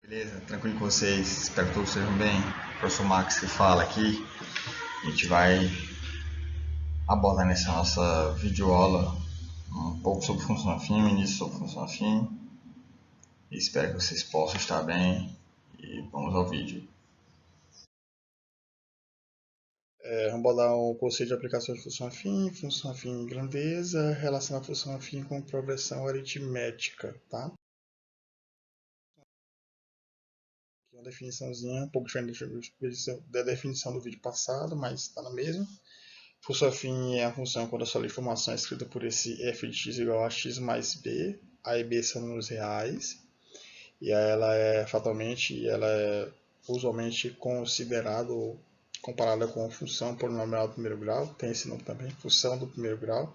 Beleza? Tranquilo com vocês? Espero que todos estejam bem. Professor Max que fala aqui. A gente vai abordar nessa nossa videoaula um pouco sobre função afim, um início sobre função afim. Espero que vocês possam estar bem e vamos ao vídeo. Vamos abordar o conceito de aplicação de função afim em grandeza, relacionar a função afim com progressão aritmética, tá? Aqui uma definiçãozinha, um pouco diferente da definição do vídeo passado, mas está na mesma. Função afim é a função quando a sua informação é escrita por esse f de x igual a x mais b, a e b são números reais, e ela é usualmente considerado comparada com a função polinomial do primeiro grau, tem esse nome também, função do primeiro grau.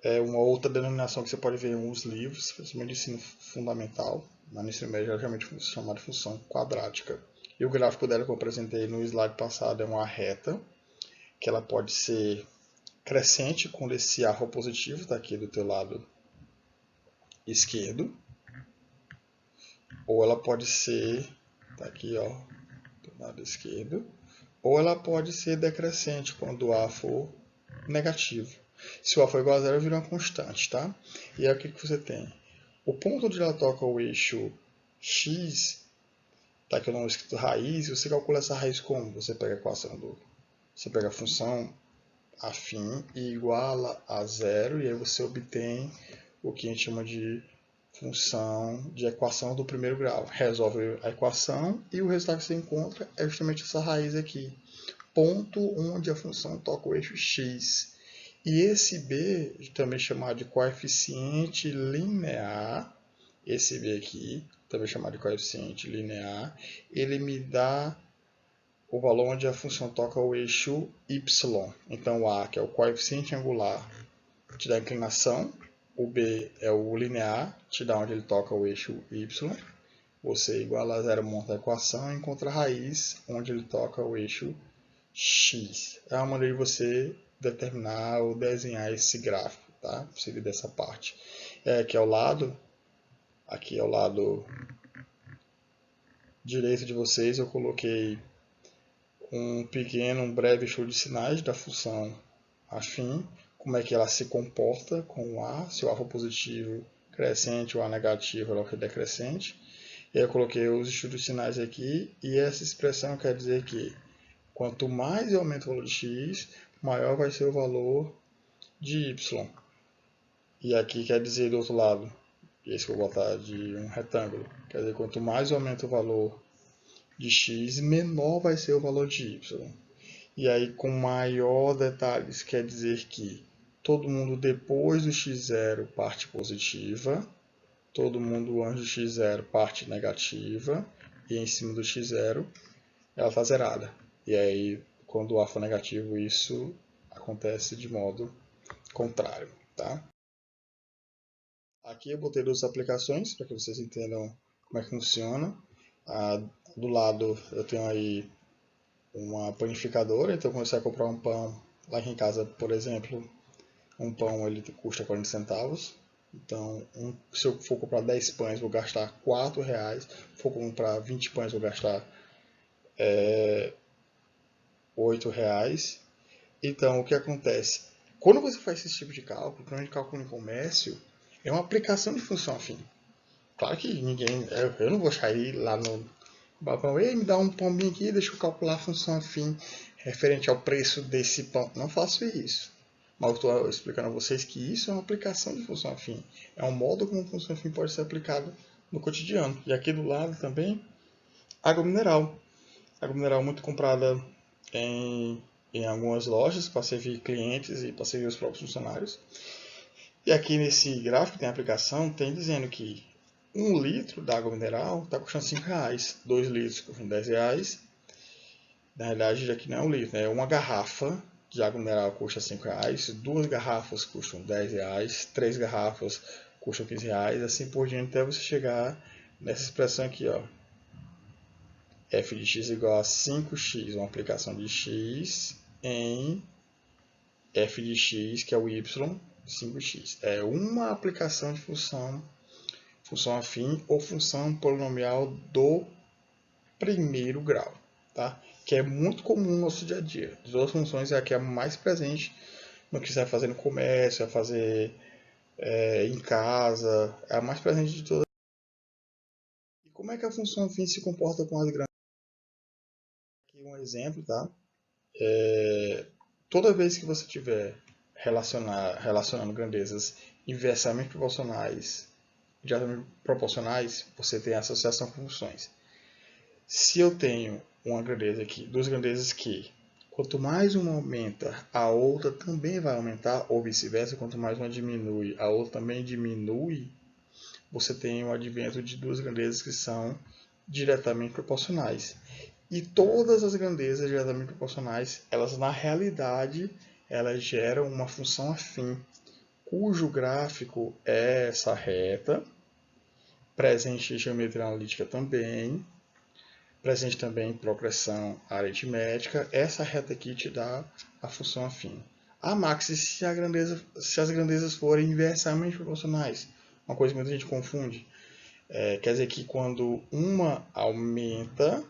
É uma outra denominação que você pode ver em alguns livros, principalmente de ensino fundamental, mas no ensino médio é geralmente chamada de função quadrática. E o gráfico dela que eu apresentei no slide passado é uma reta, que ela pode ser crescente quando esse arco positivo está aqui do teu lado esquerdo, ou ela pode ser, tá aqui ó, do lado esquerdo, ou ela pode ser decrescente quando o A for negativo. Se o A for igual a zero, vira uma constante, tá? E aí o que você tem? O ponto onde ela toca o eixo x, tá aqui o nome escrito raiz, e você calcula essa raiz como? Você pega a equação você pega a função afim e iguala a zero, e aí você obtém o que a gente chama de função de equação do primeiro grau. Resolve a equação e o resultado que você encontra é justamente essa raiz aqui. Ponto onde a função toca o eixo x. E esse b, também chamado de coeficiente linear, esse b aqui, também chamado de coeficiente linear, ele me dá o valor onde a função toca o eixo y. Então o a, que é o coeficiente angular, te dá a inclinação, o b é o linear, te dá onde ele toca o eixo y. Você iguala a zero, monta a equação e encontra a raiz onde ele toca o eixo x. É uma maneira de você determinar ou desenhar esse gráfico, tá? Seria dessa parte. Aqui ao lado direito de vocês eu coloquei um breve show de sinais da função afim, como é que ela se comporta com o A, se o A for positivo, crescente, o A negativo, ela for decrescente. E aí eu coloquei os estudos de sinais aqui, e essa expressão quer dizer que quanto mais eu aumento o valor de x, maior vai ser o valor de y. E aqui quer dizer do outro lado, esse que eu vou botar de um retângulo, quer dizer, quanto mais eu aumento o valor de x, menor vai ser o valor de y. E aí com maior detalhes quer dizer que todo mundo depois do x0 parte positiva, todo mundo antes do x0 parte negativa, e em cima do x0 ela está zerada. E aí quando o A for negativo, isso acontece de modo contrário, tá? Aqui eu botei duas aplicações para que vocês entendam como é que funciona. Do lado eu tenho aí uma panificadora, então quando você vai comprar um pão, lá aqui em casa, por exemplo, um pão ele custa 40 centavos. Então, se eu for comprar 10 pães, vou gastar 4 reais. Se for comprar 20 pães, vou gastar 8 reais. Então, o que acontece? Quando você faz esse tipo de cálculo, principalmente cálculo em comércio, é uma aplicação de função afim. Claro que ninguém. Eu não vou sair lá no balcão, ei, me dá um pão bem aqui, deixa eu calcular a função afim referente ao preço desse pão. Não faço isso. Mas eu estou explicando a vocês que isso é uma aplicação de função afim. É um modo como a função afim pode ser aplicado no cotidiano. E aqui do lado também, água mineral. Água mineral muito comprada em, em algumas lojas para servir clientes e para servir os próprios funcionários. E aqui nesse gráfico tem a aplicação, tem dizendo que 1 litro da água mineral está custando 5 reais, 2 litros custam 10 reais. Na realidade, aqui não é 1 litro, é uma garrafa de água mineral custa 5 reais, 2 garrafas custam 10 reais, 3 garrafas custam 15 reais, assim por diante, até você chegar nessa expressão aqui, ó. F de x igual a 5x, uma aplicação de x em f de x, que é o y, 5x. É uma aplicação de função função afim ou função polinomial do primeiro grau, tá? Que é muito comum no nosso dia a dia. As duas funções é a que é mais presente no que você vai fazer no comércio, vai fazer em casa, é a mais presente de todas. E como é que a função afim se comporta com as grandes? Aqui um exemplo, tá? Toda vez que você tiver relacionando grandezas inversamente proporcionais, diretamente proporcionais, você tem associação com funções. Se eu tenho uma grandeza aqui, duas grandezas que, quanto mais uma aumenta, a outra também vai aumentar, ou vice-versa, quanto mais uma diminui, a outra também diminui, você tem o advento de duas grandezas que são diretamente proporcionais. E todas as grandezas diretamente proporcionais, elas na realidade, elas geram uma função afim, cujo gráfico é essa reta, presente em geometria analítica também, presente também em progressão aritmética. Essa reta aqui te dá a função afim. Max, se as grandezas forem inversamente proporcionais? Uma coisa que muita gente confunde. Quer dizer que quando uma aumenta,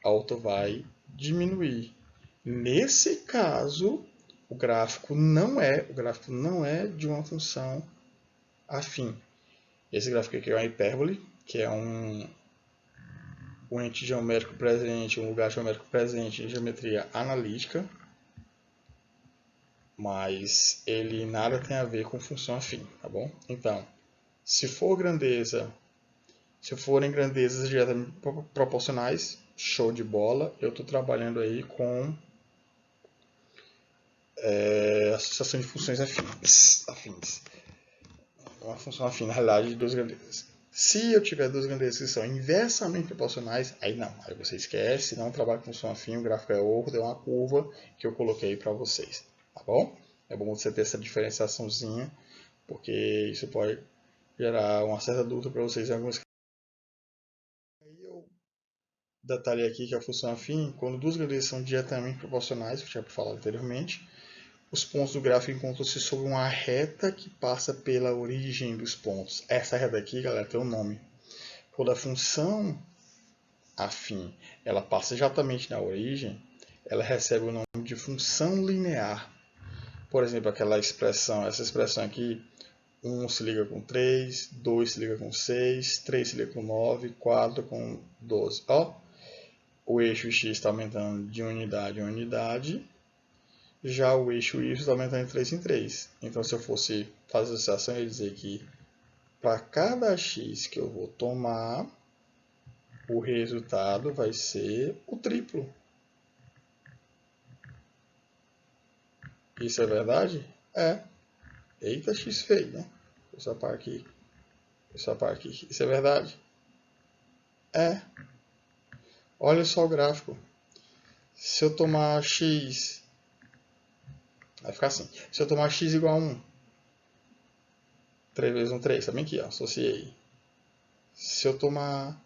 a outra vai diminuir. Nesse caso, o gráfico não é de uma função afim. Esse gráfico aqui é uma hipérbole, que é um ente geométrico presente, um lugar geométrico presente em geometria analítica, mas ele nada tem a ver com função afim, tá bom? Então, se forem grandezas diretamente proporcionais, show de bola, eu estou trabalhando aí com associação de funções afins. Uma função afim, na realidade, de duas grandezas. Se eu tiver duas grandezas que são inversamente proporcionais, aí não, aí você esquece, não trabalha com função afim, o gráfico é outro, é uma curva que eu coloquei para vocês, tá bom? É bom você ter essa diferenciaçãozinha, porque isso pode gerar uma certa dúvida para vocês em alguns casos. Aí eu detalhei aqui que a função afim, quando duas grandezas são diretamente proporcionais, que eu tinha falado anteriormente, os pontos do gráfico encontram-se sobre uma reta que passa pela origem dos pontos. Essa reta aqui, galera, tem um nome. Quando a função afim ela passa exatamente na origem, ela recebe o nome de função linear. Por exemplo, essa expressão aqui, 1 se liga com 3, 2 se liga com 6, 3 se liga com 9, 4 com 12. Ó, o eixo x está aumentando de unidade em unidade, já o eixo y está aumentando de 3 em 3. Então, se eu fosse fazer associação, eu ia dizer que para cada x que eu vou tomar, o resultado vai ser o triplo. Isso é verdade? É. Eita, x feio, né? Essa parte aqui. Isso é verdade? É. Olha só o gráfico. Se eu tomar x... vai ficar assim. Se eu tomar x igual a 1, 3 vezes 1, 3. Também aqui, ó. Associei. Se eu tomar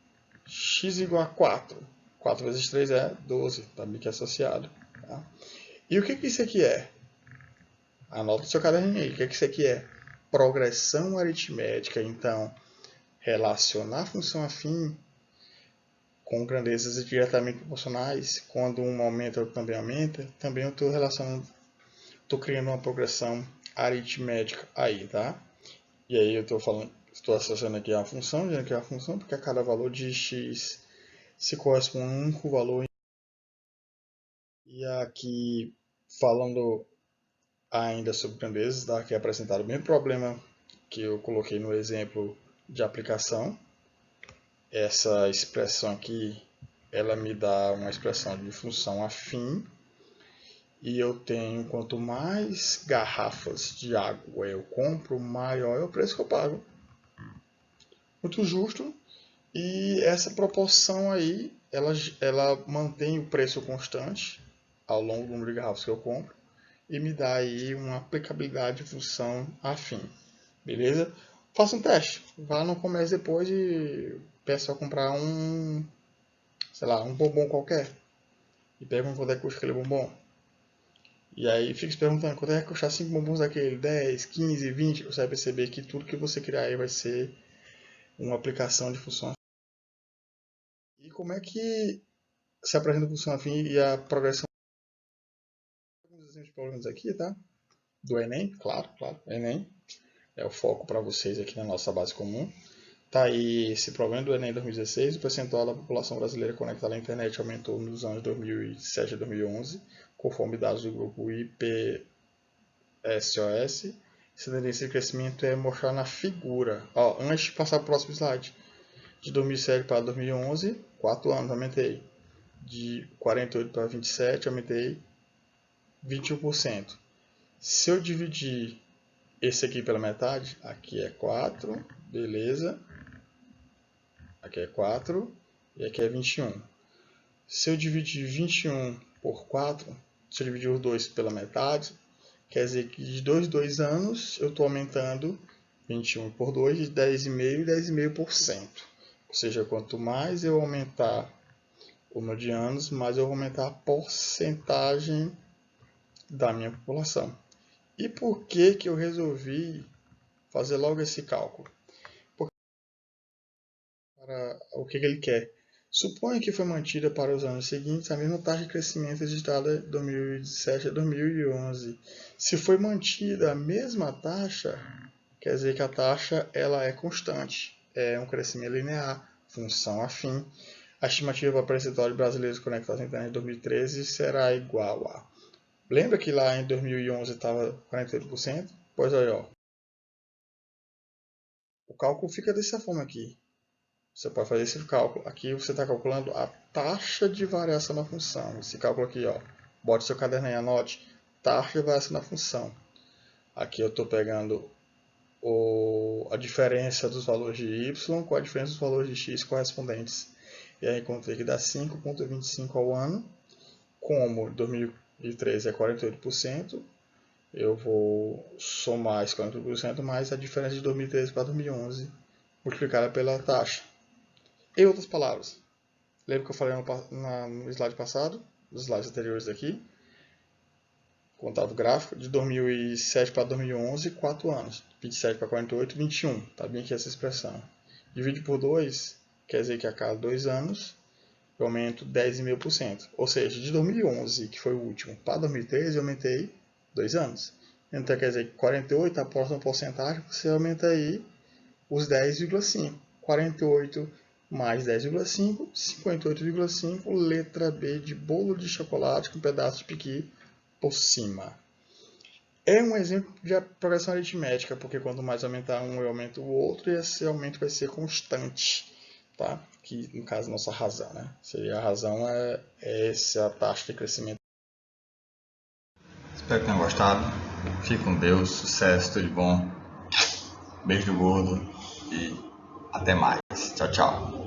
x igual a 4, 4 vezes 3 é 12. Também aqui associado. Tá? E o que isso aqui é? Anota no seu caderninho aí. O que isso aqui é? Progressão aritmética. Então, relacionar a função afim com grandezas diretamente proporcionais, quando uma aumenta, outra também aumenta, também eu estou criando uma progressão aritmética aí, tá? E aí eu estou associando aqui a função, dizendo que é a função, porque a cada valor de x se corresponde a um único valor. E aqui, falando ainda sobre grandezas, tá? Que é apresentado o mesmo problema que eu coloquei no exemplo de aplicação. Essa expressão aqui, ela me dá uma expressão de função afim, e eu tenho, quanto mais garrafas de água eu compro, maior é o preço que eu pago. Muito justo. E essa proporção aí, ela mantém o preço constante ao longo do número de garrafas que eu compro e me dá aí uma aplicabilidade de função afim. Beleza? Faça um teste. Vá no comércio depois e peça a comprar sei lá, um bombom qualquer. E pergunta quanto é que custa aquele bombom. E aí fica se perguntando quanto é que custar 5 bombons daquele, 10, 15, 20, você vai perceber que tudo que você criar aí vai ser uma aplicação de função. E como é que se apresenta a função afim e a progressão? Alguns exemplos de problemas aqui, tá? Do Enem, claro, Enem é o foco para vocês aqui na nossa base comum. Tá aí esse problema do Enem 2016, o percentual da população brasileira conectada à internet aumentou nos anos 2007 a 2011, conforme dados do grupo IPSOS. Essa tendência de crescimento é mostrar na figura. Antes de passar para o próximo slide, de 2007 para 2011, 4 anos, aumentei. De 48 para 27, aumentei 21%. Se eu dividir esse aqui pela metade, aqui é 4, beleza. Aqui é 4 e aqui é 21. Se eu dividir 21 por 4, se eu dividir os dois pela metade, quer dizer que de 2 anos eu estou aumentando 21 por 2 de 10,5% e 10,5%. Ou seja, quanto mais eu aumentar o número de anos, mais eu vou aumentar a porcentagem da minha população. E por que eu resolvi fazer logo esse cálculo? Para o que ele quer. Suponha que foi mantida para os anos seguintes a mesma taxa de crescimento registrada de 2007 a 2011. Se foi mantida a mesma taxa, quer dizer que a taxa ela é constante, é um crescimento linear, função afim. A estimativa para o percentual de brasileiros conectados à internet em 2013 será igual a... Lembra que lá em 2011 estava 48%? Pois olha, ó. O cálculo fica dessa forma aqui. Você pode fazer esse cálculo. Aqui você está calculando a taxa de variação da função. Esse cálculo aqui, ó. Bote seu caderno aí, anote. Taxa de variação da função. Aqui eu estou pegando a diferença dos valores de y com a diferença dos valores de x correspondentes. E aí encontrei que dá 5,25 ao ano. Como 2013 é 48%, eu vou somar esse 48% mais a diferença de 2013 para 2011 multiplicada pela taxa. Em outras palavras, lembra que eu falei no slide passado, nos slides anteriores aqui, contava o gráfico de 2007 para 2011, 4 anos. 27 para 48, 21. Tá bem aqui essa expressão. Divide por 2, quer dizer que a cada 2 anos eu aumento 10,5%. Ou seja, de 2011, que foi o último, para 2013 eu aumentei 2 anos. Então quer dizer que 48, a próxima porcentagem, você aumenta aí os 10,5. 48 mais 10,5, 58,5, letra B de bolo de chocolate com pedaço de piqui por cima. É um exemplo de progressão aritmética, porque quanto mais aumentar um, eu aumento o outro, e esse aumento vai ser constante, tá? Que no caso nossa razão, né? Seria a razão é essa taxa de crescimento. Espero que tenham gostado. Fique com Deus, sucesso, tudo de bom. Beijo do gordo e até mais. Tchau, tchau.